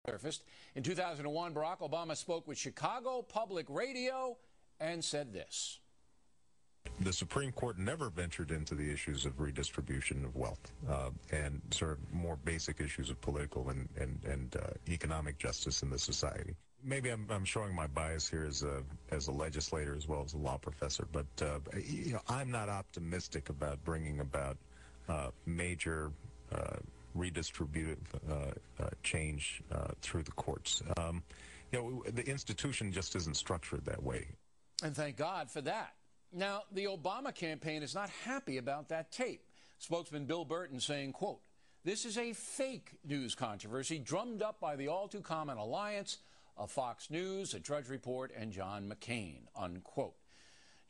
surfaced. In 2001, Barack Obama spoke with Chicago Public Radio and said this. The Supreme Court never ventured into the issues of redistribution of wealth and sort of more basic issues of political and economic justice in the society. Maybe I'm showing my bias here as a legislator as well as a law professor, but I'm not optimistic about bringing about major redistributive change through the courts. The institution just isn't structured that way. And thank God for that. Now, the Obama campaign is not happy about that tape. Spokesman Bill Burton saying, quote, "This is a fake news controversy drummed up by the all-too-common alliance of Fox News, a Drudge Report, and John McCain," unquote.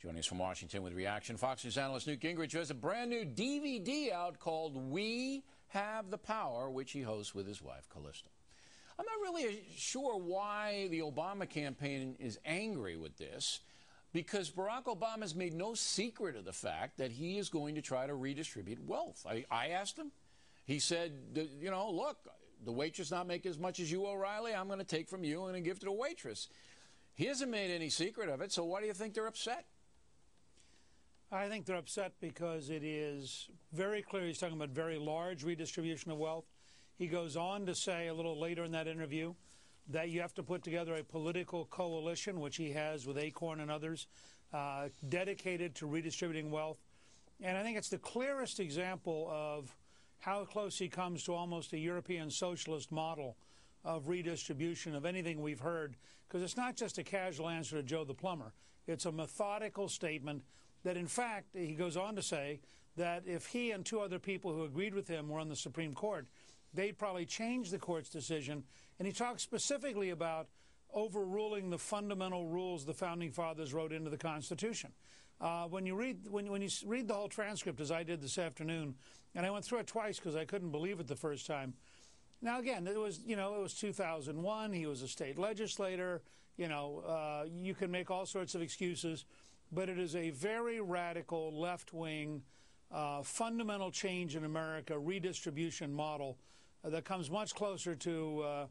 Joining us from Washington with reaction, Fox News analyst Newt Gingrich has a brand new DVD out called We Have the Power, which he hosts with his wife, Callista. I'm not really sure why the Obama campaign is angry with this, because Barack Obama has made no secret of the fact that he is going to try to redistribute wealth. I asked him. He said, look, the waitress not make as much as you, O'Reilly. I'm going to take from you and give to the waitress. He hasn't made any secret of it, so why do you think they're upset? I think they're upset because it is very clear he's talking about very large redistribution of wealth. He goes on to say a little later in that interview that you have to put together a political coalition, which he has with Acorn and others, dedicated to redistributing wealth. And I think it's the clearest example of how close he comes to almost a European socialist model of redistribution of anything we've heard, because it's not just a casual answer to Joe the plumber. It's a methodical statement that, in fact, he goes on to say that if he and two other people who agreed with him were on the Supreme Court, they'd probably change the court's decision. And he talks specifically about overruling the fundamental rules the Founding Fathers wrote into the Constitution. When you read the whole transcript, as I did this afternoon, and I went through it twice because I couldn't believe it the first time. Now, again, it was 2001. He was a state legislator. You can make all sorts of excuses, but it is a very radical left-wing fundamental change in America redistribution model that comes much closer to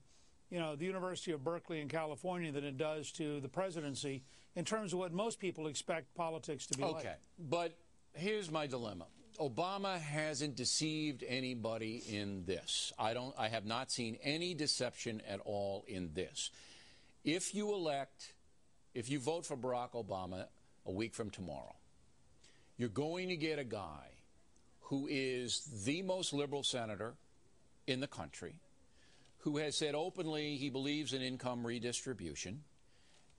the University of Berkeley in California than it does to the presidency in terms of what most people expect politics to be like. Okay, but here's my dilemma. Obama hasn't deceived anybody in this. I have not seen any deception at all in this. If you vote for Barack Obama a week from tomorrow, you're going to get a guy who is the most liberal senator in the country, who has said openly he believes in income redistribution,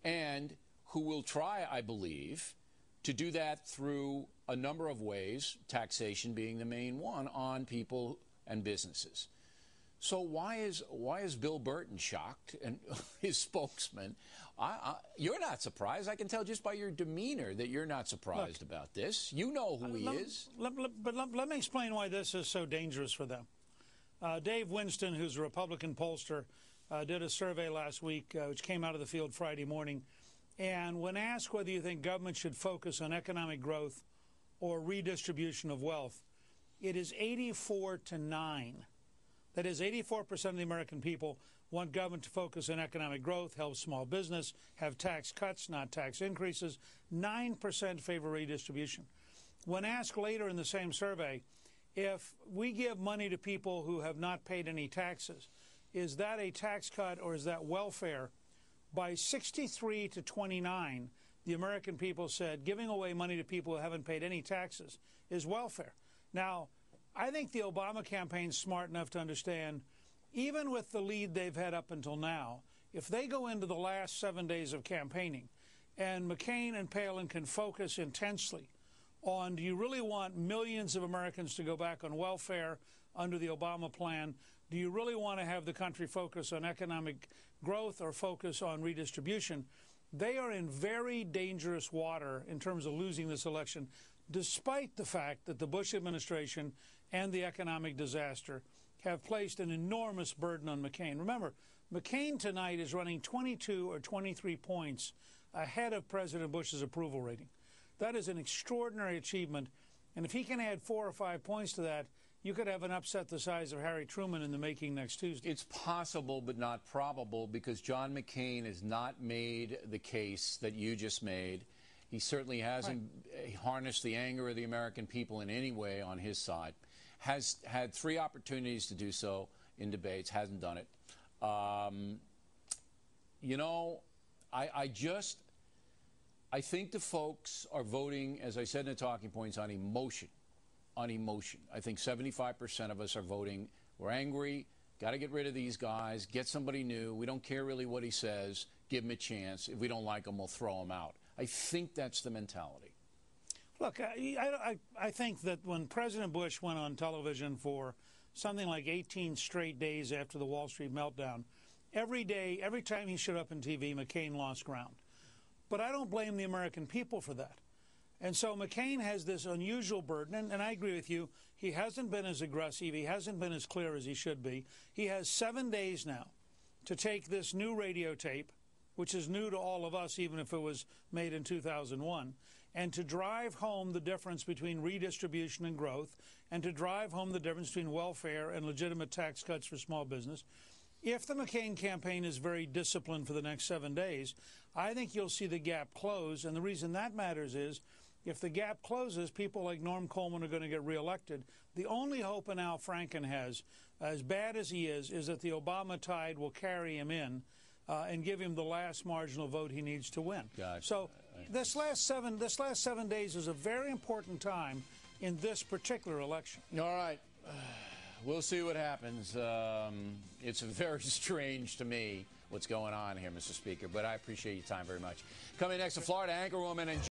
and who will try, I believe, to do that through a number of ways, taxation being the main one, on people and businesses. So why is Bill Burton shocked, and his spokesman? You're not surprised. I can tell just by your demeanor that you're not surprised about this. You know who he is. But let me explain why this is so dangerous for them. Dave Winston, who's a Republican pollster, did a survey last week, which came out of the field Friday morning. And when asked whether you think government should focus on economic growth or redistribution of wealth, it is 84-9. That is, 84% of the American people want government to focus on economic growth, help small business, have tax cuts, not tax increases. 9% favor redistribution. When asked later in the same survey, if we give money to people who have not paid any taxes, is that a tax cut or is that welfare? By 63-29, the American people said giving away money to people who haven't paid any taxes is welfare. Now, I think the Obama campaign's smart enough to understand, even with the lead they've had up until now, if they go into the last 7 days of campaigning and McCain and Palin can focus intensely on, do you really want millions of Americans to go back on welfare under the Obama plan? Do you really want to have the country focus on economic growth or focus on redistribution? They are in very dangerous water in terms of losing this election, despite the fact that the Bush administration and the economic disaster have placed an enormous burden on McCain. Remember, McCain tonight is running 22 or 23 points ahead of President Bush's approval rating. That is an extraordinary achievement, and if he can add 4 or 5 points to that, you could have an upset the size of Harry Truman in the making next Tuesday. It's possible, but not probable, because John McCain has not made the case that you just made. He certainly hasn't harnessed the anger of the American people in any way on his side. Has had 3 opportunities to do so in debates, hasn't done it. You know, I think the folks are voting, as I said in the talking points, on emotion. On emotion. I think 75% of us are voting. We're angry. Got to get rid of these guys. Get somebody new. We don't care really what he says. Give him a chance. If we don't like him, we'll throw him out. I think that's the mentality. Look, I think that when President Bush went on television for something like 18 straight days after the Wall Street meltdown, every day, every time he showed up on TV, McCain lost ground. But I don't blame the American people for that. And so McCain has this unusual burden, and I agree with you, he hasn't been as aggressive, he hasn't been as clear as he should be. He has 7 days now to take this new radio tape, which is new to all of us, even if it was made in 2001, and to drive home the difference between redistribution and growth, and to drive home the difference between welfare and legitimate tax cuts for small business. If the McCain campaign is very disciplined for the next 7 days, I think you'll see the gap close, and the reason that matters is if the gap closes, people like Norm Coleman are going to get reelected. The only hope an Al Franken has, as bad as he is that the Obama tide will carry him in and give him the last marginal vote he needs to win. Gotcha. So this last 7 days is a very important time in this particular election. All right. We'll see what happens. It's very strange to me what's going on here, Mr. Speaker, but I appreciate your time very much. Coming next, to Florida anchorwoman and